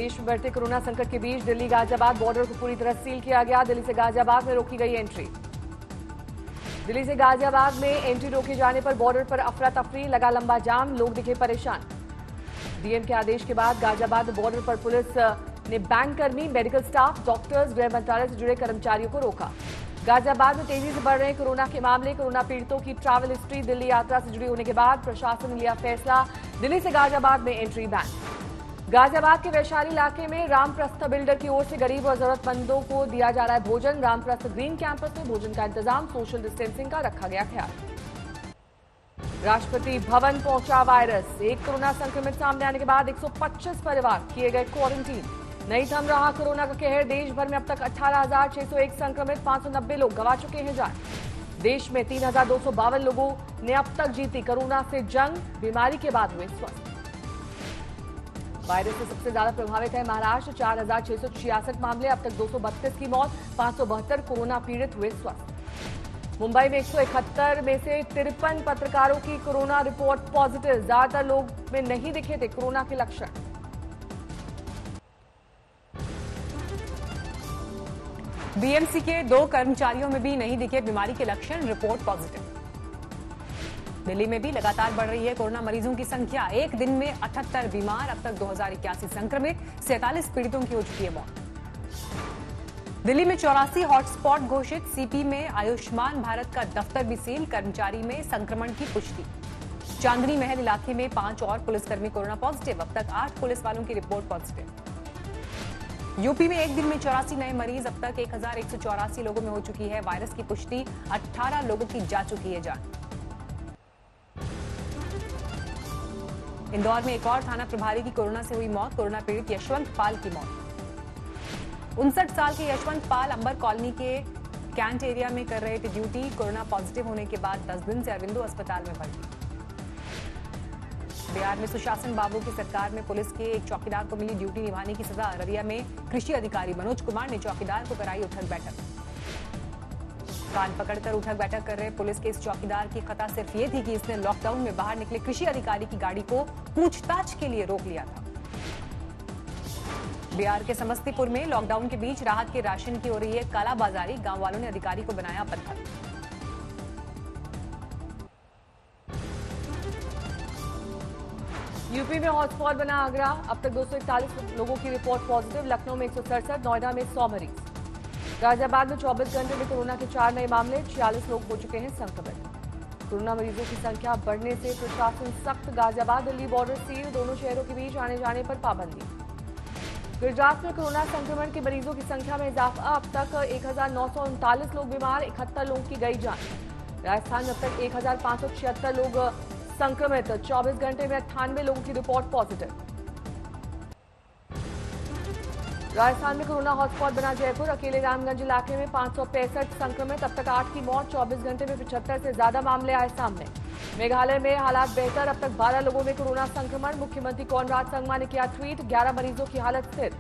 देश में बढ़ते कोरोना संकट के बीच दिल्ली गाजियाबाद बॉर्डर को पूरी तरह सील किया गया। दिल्ली से गाजियाबाद में रोकी गई एंट्री। दिल्ली से गाजियाबाद में एंट्री रोके जाने पर बॉर्डर पर अफरा तफरी, लगा लंबा जाम, लोग दिखे परेशान। डीएम के आदेश के बाद गाजियाबाद बॉर्डर पर पुलिस ने बैंककर्मी, मेडिकल स्टाफ, डॉक्टर्स, गृह मंत्रालय से जुड़े कर्मचारियों को रोका। गाजियाबाद में तेजी से बढ़ रहे कोरोना के मामले। कोरोना पीड़ितों की ट्रैवल हिस्ट्री दिल्ली यात्रा से जुड़ी होने के बाद प्रशासन ने लिया फैसला, दिल्ली से गाजियाबाद में एंट्री बैन। गाजियाबाद के वैशाली इलाके में रामप्रस्थ बिल्डर की ओर से गरीब और जरूरतमंदों को दिया जा रहा है भोजन। रामप्रस्थ ग्रीन कैंपस में भोजन का इंतजाम, सोशल डिस्टेंसिंग का रखा गया ख्याल। राष्ट्रपति भवन पहुंचा वायरस। एक कोरोना संक्रमित सामने आने के बाद 125 परिवार किए गए क्वारंटीन। नहीं थम रहा कोरोना का कहर। देश भर में अब तक 18,601 संक्रमित, 590 लोग गंवा चुके हैं जान। देश में 3,252 लोगों ने अब तक जीती कोरोना से जंग, बीमारी के बाद हुए स्वस्थ। वायरस से सबसे ज्यादा प्रभावित है महाराष्ट्र, 4,666 मामले, अब तक 232 की मौत, 572 कोरोना पीड़ित हुए स्वस्थ। मुंबई में 171 में से 53 पत्रकारों की कोरोना रिपोर्ट पॉजिटिव। ज्यादातर लोग में नहीं दिखे थे कोरोना के लक्षण। बीएमसी के 2 कर्मचारियों में भी नहीं दिखे बीमारी के लक्षण, रिपोर्ट पॉजिटिव। दिल्ली में भी लगातार बढ़ रही है कोरोना मरीजों की संख्या। एक दिन में 78 बीमार, अब तक 2081 संक्रमित, 47 पीड़ितों की हो चुकी है मौत। दिल्ली में 84 हॉटस्पॉट घोषित। सीपी में आयुष्मान भारत का दफ्तर भी सील, कर्मचारी में संक्रमण की पुष्टि। चांदनी महल इलाके में 5 और पुलिसकर्मी कोरोना पॉजिटिव, अब तक 8 पुलिस वालों की रिपोर्ट पॉजिटिव। यूपी में एक दिन में 84 नए मरीज, अब तक 1184 लोगों में हो चुकी है वायरस की पुष्टि। 18 लोगों की जा चुकी है जान। इंदौर में एक और थाना प्रभारी की कोरोना से हुई मौत। कोरोना पीड़ित यशवंत पाल की मौत। 59 साल के यशवंत पाल अंबर कॉलोनी के कैंट एरिया में कर रहे थे ड्यूटी। कोरोना पॉजिटिव होने के बाद 10 दिन से अरविंदो अस्पताल में भर्ती। बिहार में सुशासन बाबू की सरकार में पुलिस के एक चौकीदार को मिली ड्यूटी निभाने की सजा। अररिया में कृषि अधिकारी मनोज कुमार ने चौकीदार को कराई उठक बैठक। कान पकड़कर उठक बैठक कर रहे पुलिस के इस चौकीदार की खता सिर्फ ये थी कि इसने लॉकडाउन में बाहर निकले कृषि अधिकारी की गाड़ी को पूछताछ के लिए रोक लिया था। बिहार के समस्तीपुर में लॉकडाउन के बीच राहत के राशन की हो रही है कालाबाजारी। गांव वालों ने अधिकारी को बनाया पत्थर। यूपी में हॉटस्पॉट बना आगरा, अब तक 241 लोगों की रिपोर्ट पॉजिटिव। लखनऊ में 167, नोएडा में 100 मरीज। गाजियाबाद में 24 घंटे में कोरोना के 4 नए मामले, 46 लोग हो चुके हैं संक्रमित। कोरोना मरीजों की संख्या बढ़ने से प्रशासन सख्त। गाजियाबाद दिल्ली बॉर्डर सील, दोनों शहरों के बीच आने जाने पर पाबंदी। गुजरात में कोरोना संक्रमण के मरीजों की संख्या में इजाफा, अब तक 1,939 लोग बीमार, 71 लोगों की गई जान। राजस्थान में अब तक 1,576 लोग संक्रमित, 24 घंटे में 98 लोगों की रिपोर्ट पॉजिटिव। राजस्थान में कोरोना हॉटस्पॉट बना जयपुर। अकेले रामगंज इलाके में 565 संक्रमित, अब तक 8 की मौत, 24 घंटे में 75 से ज्यादा मामले आए सामने। मेघालय में हालात बेहतर, अब तक 12 लोगों में कोरोना संक्रमण। मुख्यमंत्री कॉनराड संगमा ने किया ट्वीट, 11 मरीजों की हालत स्थिर।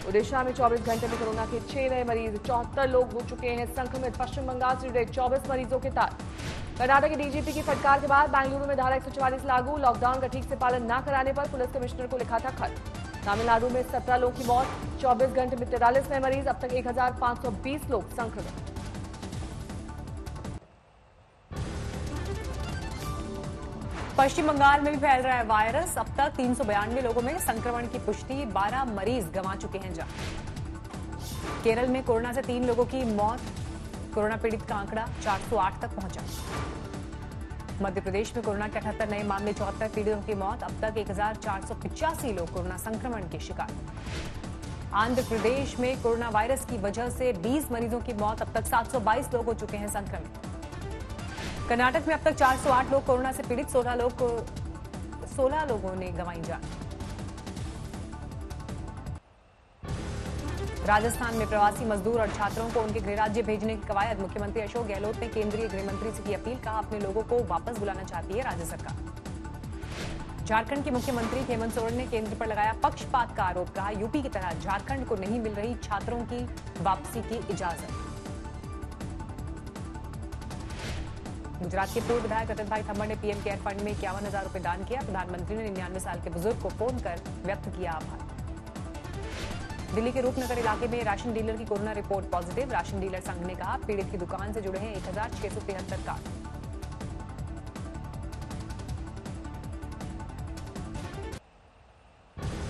ओडिशा में 24 घंटे में कोरोना के 6 नए मरीज, 74 लोग हो चुके हैं संक्रमित। पश्चिम बंगाल से जुड़े 24 मरीजों के तार। कर्नाटक के डीजीपी की फटकार के बाद बेंगलुरु में धारा 144 लागू। लॉकडाउन का ठीक से पालन न कराने पर पुलिस कमिश्नर को लिखा था खत। तमिलनाडु में 17 लोगों की मौत, 24 घंटे में 43 नए मरीज, अब तक 1,520 लोग संक्रमित। पश्चिम बंगाल में भी फैल रहा है वायरस। अब तक 392 लोगों में संक्रमण की पुष्टि, 12 मरीज गंवा चुके हैं जान। केरल में कोरोना से 3 लोगों की मौत, कोरोना पीड़ित का आंकड़ा 408 तक पहुंचा। मध्य प्रदेश में कोरोना के 78 नए मामले, 74 पीड़ितों की मौत, अब तक 1,485 लोग कोरोना संक्रमण के शिकार। आंध्र प्रदेश में कोरोना वायरस की वजह से 20 मरीजों की मौत, अब तक 722 लोग हो चुके हैं संक्रमित। कर्नाटक में अब तक 408 लोग कोरोना से पीड़ित, 16 लोगों ने गंवाई जान। राजस्थान में प्रवासी मजदूर और छात्रों को उनके गृह राज्य भेजने की कवायद। मुख्यमंत्री अशोक गहलोत ने केंद्रीय गृह मंत्री से की अपील, कहा अपने लोगों को वापस बुलाना चाहती है राज्य सरकार। झारखंड के मुख्यमंत्री हेमंत सोरेन ने केंद्र पर लगाया पक्षपात का आरोप, कहा यूपी की तरह झारखंड को नहीं मिल रही छात्रों की वापसी की इजाजत। गुजरात के पूर्व विधायक रतन भाई थम्मड़ ने पीएम केयर फंड में 51,000 रुपए दान किया। प्रधानमंत्री ने 99 साल के बुजुर्ग को फोन कर व्यक्त किया आभार। दिल्ली के रूपनगर इलाके में राशन डीलर की corona report positive. Ration dealer संघ ने कहा पीड़ित की दुकान से जुड़े हैं 1673 कार्ड।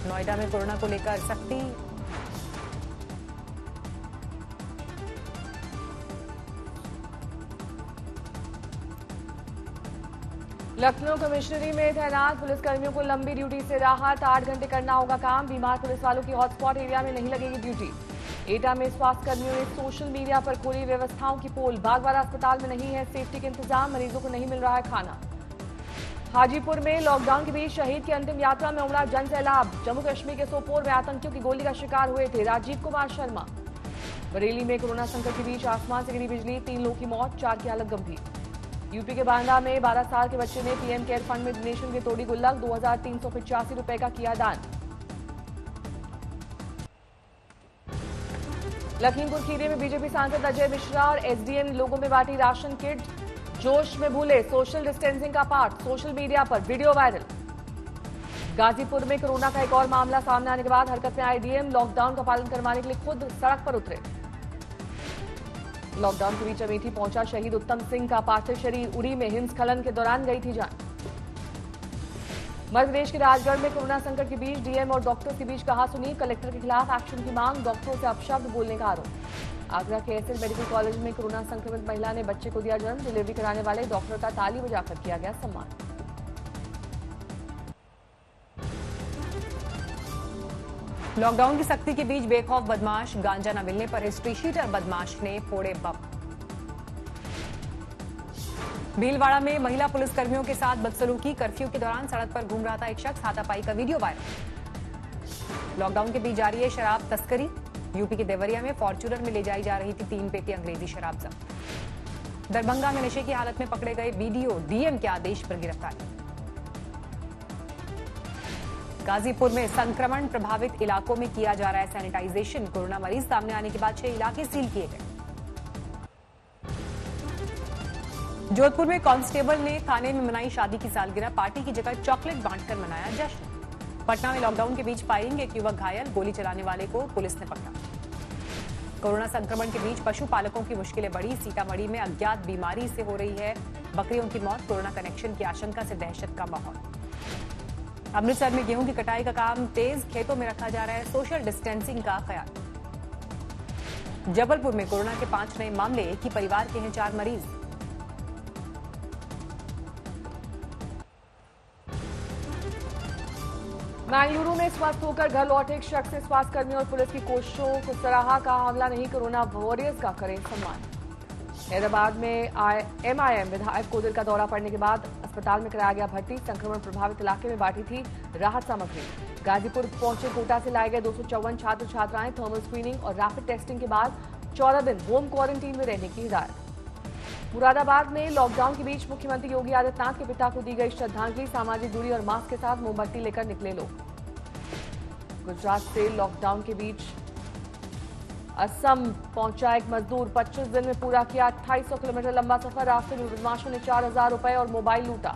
नोएडा में कोरोना को लेकर सख्ती। लखनऊ कमिश्नरी में तैनात पुलिसकर्मियों को लंबी ड्यूटी से राहत। 8 घंटे करना होगा काम। बीमार पुलिस वालों की हॉटस्पॉट एरिया में नहीं लगेगी ड्यूटी। एटा में स्वास्थ्य कर्मियों ने सोशल मीडिया पर खोली व्यवस्थाओं की पोल। बागवाड़ा अस्पताल में नहीं है सेफ्टी के इंतजाम, मरीजों को नहीं मिल रहा है खाना। हाजीपुर में लॉकडाउन के बीच शहीद की अंतिम यात्रा में उमड़ा जन सैलाब। जम्मू कश्मीर के सोपोर में आतंकियों की गोली का शिकार हुए थे राजीव कुमार शर्मा। बरेली में कोरोना संकट के बीच आसमान से गिरी बिजली, 3 लोगों की मौत, 4 की हालत गंभीर। यूपी के बांदा में 12 साल के बच्चे ने पीएम केयर फंड में डोनेशन की तोड़ी गुल्लक, 2385 रुपए का किया दान। लखीमपुर खीरी में बीजेपी सांसद अजय मिश्रा और एसडीएम ने लोगों में बांटी राशन किट। जोश में भूले सोशल डिस्टेंसिंग का पाठ, सोशल मीडिया पर वीडियो वायरल। गाजीपुर में कोरोना का एक और मामला सामने आने के बाद हरकत में आए डीएम। लॉकडाउन का पालन करवाने के लिए खुद सड़क पर उतरे। लॉकडाउन के बीच अमेठी पहुंचा शहीद उत्तम सिंह का पार्थिव शरीर। उड़ी में हिमस्खलन के दौरान गई थी जान। मध्य प्रदेश के राजगढ़ में कोरोना संकट के बीच डीएम और डॉक्टर्स के बीच कहासुनी। कलेक्टर के खिलाफ एक्शन की मांग, डॉक्टरों से अपशब्द बोलने का आरोप। आगरा के एसएल मेडिकल कॉलेज में कोरोना संक्रमित महिला ने बच्चे को दिया जन्म। डिलीवरी कराने वाले डॉक्टर का ताली बजाकर किया गया सम्मान। लॉकडाउन की सख्ती के बीच बेखौफ बदमाश। गांजा न मिलने पर हिस्ट्री शीटर बदमाश ने फोड़े बम। भीलवाड़ा में महिला पुलिसकर्मियों के साथ बदसलूकी। कर्फ्यू के दौरान सड़क पर घूम रहा था एक शख्स, हाथापाई का वीडियो वायरल। लॉकडाउन के बीच जारी है शराब तस्करी। यूपी के देवरिया में फॉर्च्यूनर में ले जाई जा रही थी 3 पेटी अंग्रेजी शराब जब्त। दरभंगा में नशे की हालत में पकड़े गए बीडीओ, डीएम के आदेश पर गिरफ्तारी। गाजीपुर में संक्रमण प्रभावित इलाकों में किया जा रहा है सैनिटाइजेशन। कोरोना मरीज सामने आने के बाद 6 इलाके सील किए गए। जोधपुर में कांस्टेबल ने थाने में मनाई शादी की सालगिरह। पार्टी की जगह चॉकलेट बांटकर मनाया जश्न। पटना में लॉकडाउन के बीच फायरिंग, एक युवक घायल। गोली चलाने वाले को पुलिस ने पकड़ा। कोरोना संक्रमण के बीच पशुपालकों की मुश्किलें बढ़ी। सीतामढ़ी में अज्ञात बीमारी से हो रही है बकरियों की मौत। कोरोना कनेक्शन की आशंका से दहशत का माहौल। अमृतसर में गेहूं की कटाई का काम तेज, खेतों में रखा जा रहा है सोशल डिस्टेंसिंग का ख्याल। जबलपुर में कोरोना के 5 नए मामले, एक ही परिवार के हैं 4 मरीज। बेंगलुरु में स्वस्थ होकर घर लौटे एक शख्स ने स्वास्थ्य कर्मियों और पुलिस की कोशिशों को सराहा। का हमला नहीं, कोरोना वॉरियर्स का करें सम्मान। हैदराबाद में एमआईएम विधायक को दिल का दौरा पड़ने के बाद अस्पताल में कराया गया भर्ती। संक्रमण प्रभावित इलाके में बांटी थी राहत सामग्री। गाजीपुर पहुंचे कोटा से लाए गए 254 छात्र छात्राएं। थर्मल स्क्रीनिंग और रैपिड टेस्टिंग के बाद 14 दिन होम क्वारंटीन में रहने की हिदायत। मुरादाबाद में लॉकडाउन के बीच मुख्यमंत्री योगी आदित्यनाथ के पिता को दी गई श्रद्धांजलि। सामाजिक दूरी और मास्क के साथ मोमबत्ती लेकर निकले लोग। गुजरात से लॉकडाउन के बीच असम पहुंचा एक मजदूर। 25 दिन में पूरा किया 2800 किलोमीटर लंबा सफर। रास्ते में बदमाशों ने 4000 रुपए और मोबाइल लूटा।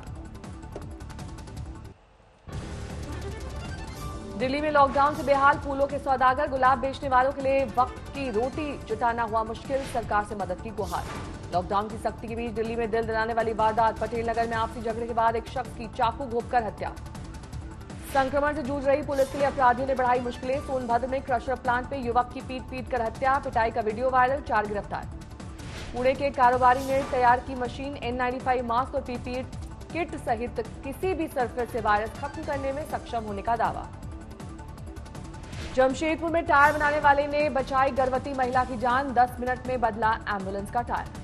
दिल्ली में लॉकडाउन से बेहाल फूलों के सौदागर। गुलाब बेचने वालों के लिए वक्त की रोटी जुटाना हुआ मुश्किल। सरकार से मदद की गुहार। लॉकडाउन की सख्ती के बीच दिल्ली में दिल दिलाने वाली वारदात। पटेल नगर में आपसी झगड़े के बाद एक शख्स की चाकू घोंपकर हत्या। संक्रमण से जूझ रही पुलिस के लिए अपराधियों ने बढ़ाई मुश्किलें। सोनभद्र में क्रशर प्लांट में युवक की पीट कर हत्या। पिटाई का वीडियो वायरल, 4 गिरफ्तार। पुणे के कारोबारी ने तैयार की मशीन। N95 मास्क और पीपीई किट सहित किसी भी सरफेस से वायरस खत्म करने में सक्षम होने का दावा। जमशेदपुर में टायर बनाने वाले ने बचाई गर्भवती महिला की जान। 10 मिनट में बदला एम्बुलेंस का टायर।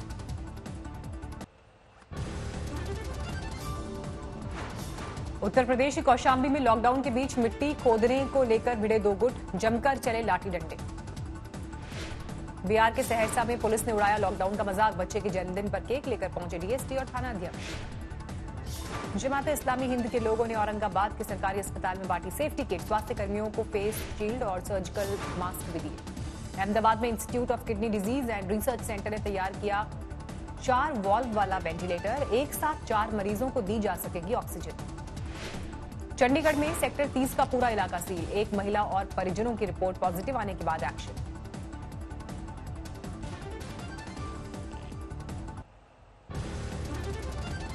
उत्तर प्रदेश के कौशाम्बी में लॉकडाउन के बीच मिट्टी खोदने को लेकर भिड़े 2 गुट। जमकर चले लाठी डंडे। बिहार के सहरसा में पुलिस ने उड़ाया लॉकडाउन का मजाक। बच्चे के जन्मदिन पर केक लेकर पहुंचे डीएसपी और थाना अध्यक्ष। जमाते इस्लामी हिंद के लोगों ने औरंगाबाद के सरकारी अस्पताल में बांटी सेफ्टी किट। स्वास्थ्य कर्मियों को फेस शील्ड और सर्जिकल मास्क भी दिए। अहमदाबाद में institute of kidney disease and research centre ने तैयार किया 4 वॉल्व वाला वेंटिलेटर। एक साथ 4 मरीजों को दी जा सकेगी ऑक्सीजन। चंडीगढ़ में सेक्टर 30 का पूरा इलाका सील, एक महिला और परिजनों की रिपोर्ट पॉजिटिव आने के बाद एक्शन।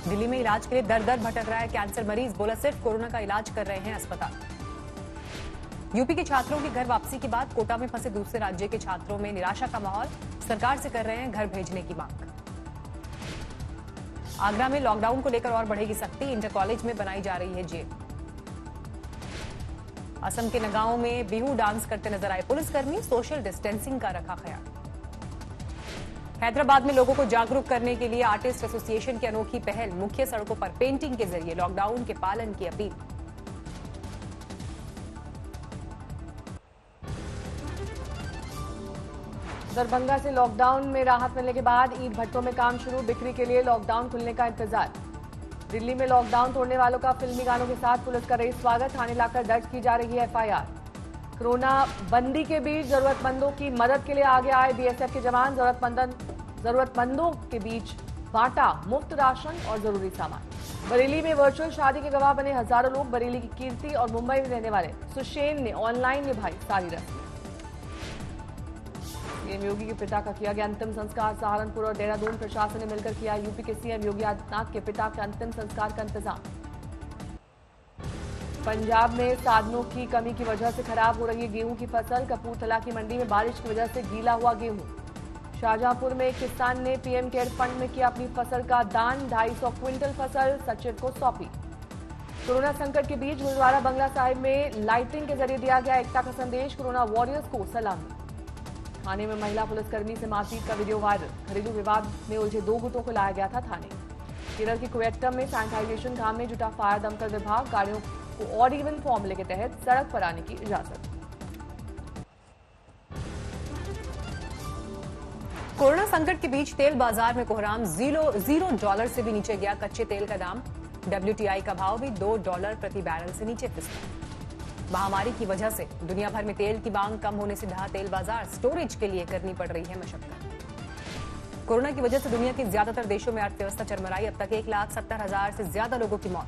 दिल्ली में इलाज के लिए दर दर भटक रहा है कैंसर मरीज, बोला सिर्फ कोरोना का इलाज कर रहे हैं अस्पताल। यूपी के छात्रों की घर वापसी के बाद कोटा में फंसे दूसरे राज्य के छात्रों में निराशा का माहौल, सरकार से कर रहे हैं घर भेजने की मांग। आगरा में लॉकडाउन को लेकर और बढ़ेगी सख्ती, इंटर कॉलेज में बनाई जा रही है जेल। असम के नगांव में बिहू डांस करते नजर आए पुलिसकर्मी, सोशल डिस्टेंसिंग का रखा ख्याल। हैदराबाद में लोगों को जागरूक करने के लिए आर्टिस्ट एसोसिएशन की अनोखी पहल, मुख्य सड़कों पर पेंटिंग के जरिए लॉकडाउन के पालन की अपील। दरभंगा से लॉकडाउन में राहत मिलने के बाद ईंट भट्टों में काम शुरू, बिक्री के लिए लॉकडाउन खुलने का इंतजार। दिल्ली में लॉकडाउन तोड़ने वालों का फिल्मी गानों के साथ पुलिस कर रही स्वागत, थाने लाकर दर्ज की जा रही है एफआईआर। कोरोना बंदी के बीच जरूरतमंदों की मदद के लिए आगे आए बीएसएफ के जवान, जरूरतमंदों के बीच बांटा मुफ्त राशन और जरूरी सामान। बरेली में वर्चुअल शादी के गवाह बने हजारों लोग, बरेली की कीर्ति और मुंबई में रहने वाले सुशेन ने ऑनलाइन निभाई सारी रस्में। सीएम योगी के पिता का किया गया अंतिम संस्कार, सहारनपुर और देहरादून प्रशासन ने मिलकर किया यूपी के सीएम योगी आदित्यनाथ के पिता के अंतिम संस्कार का इंतजाम। पंजाब में साधनों की कमी की वजह से खराब हो रही है गेहूं की फसल, कपूरथला की मंडी में बारिश की वजह से गीला हुआ गेहूं। शाहजहांपुर में एक किसान ने पीएम केयर फंड में किया अपनी फसल का दान, 250 क्विंटल फसल सचिव को सौंपी। कोरोना संकट के बीच गुरुद्वारा बंगला साहिब में लाइटिंग के जरिए दिया गया एकता का संदेश, कोरोना वॉरियर्स को सलामी। थाने में महिला पुलिसकर्मी से मारपीट का वीडियो वायरल, घरेलू विवाद में उलझे 2 गुटों को लाया गया था थाने। केरल के कुवेट्टम में सैनिटाइजेशन काम में जुटा फायर दमकल विभाग, गाड़ियों को ऑड इवन फॉर्मूले के तहत सड़क पर आने की इजाजत। कोरोना संकट के बीच तेल बाजार में कोहराम, $0 से भी नीचे गया कच्चे तेल का दाम, WTI का भाव भी $2 प्रति बैरल से नीचे फिसला। महामारी की वजह से दुनिया भर में तेल की मांग कम होने से ढहा तेल बाजार, स्टोरेज के लिए करनी पड़ रही है मशक्कत। कोरोना की वजह से दुनिया के ज्यादातर देशों में अर्थव्यवस्था चरमराई, अब तक 1,70,000 से ज्यादा लोगों की मौत।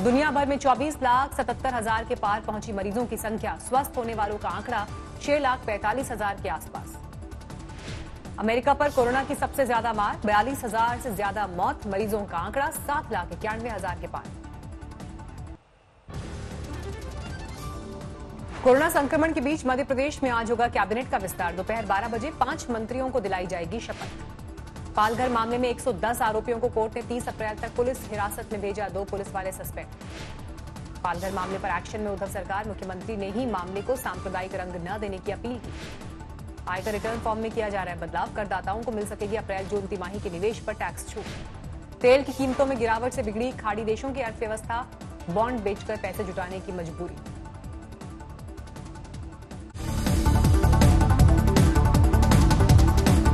दुनिया भर में 24,77,000 के पार पहुंची मरीजों की संख्या, स्वस्थ होने वालों का आंकड़ा 6,45,000 के आसपास। अमेरिका पर कोरोना की सबसे ज्यादा मार, 42,000 से ज्यादा मौत, मरीजों का आंकड़ा 7,91,000 के पार। कोरोना संक्रमण के बीच मध्य प्रदेश में आज होगा कैबिनेट का विस्तार, दोपहर 12 बजे 5 मंत्रियों को दिलाई जाएगी शपथ। पालघर मामले में 110 आरोपियों को कोर्ट ने 30 अप्रैल तक पुलिस हिरासत में भेजा, 2 पुलिस वाले सस्पेंड। पालघर मामले पर एक्शन में उद्धव सरकार, मुख्यमंत्री ने ही मामले को सांप्रदायिक रंग न देने की अपील की। आयकर रिटर्न फॉर्म में किया जा रहा है बदलाव, करदाताओं को मिल सकेगी अप्रैल-जून तिमाही के निवेश पर टैक्स छूट। तेल की कीमतों में गिरावट से बिगड़ी खाड़ी देशों की अर्थव्यवस्था, बॉन्ड बेचकर पैसे जुटाने की मजबूरी।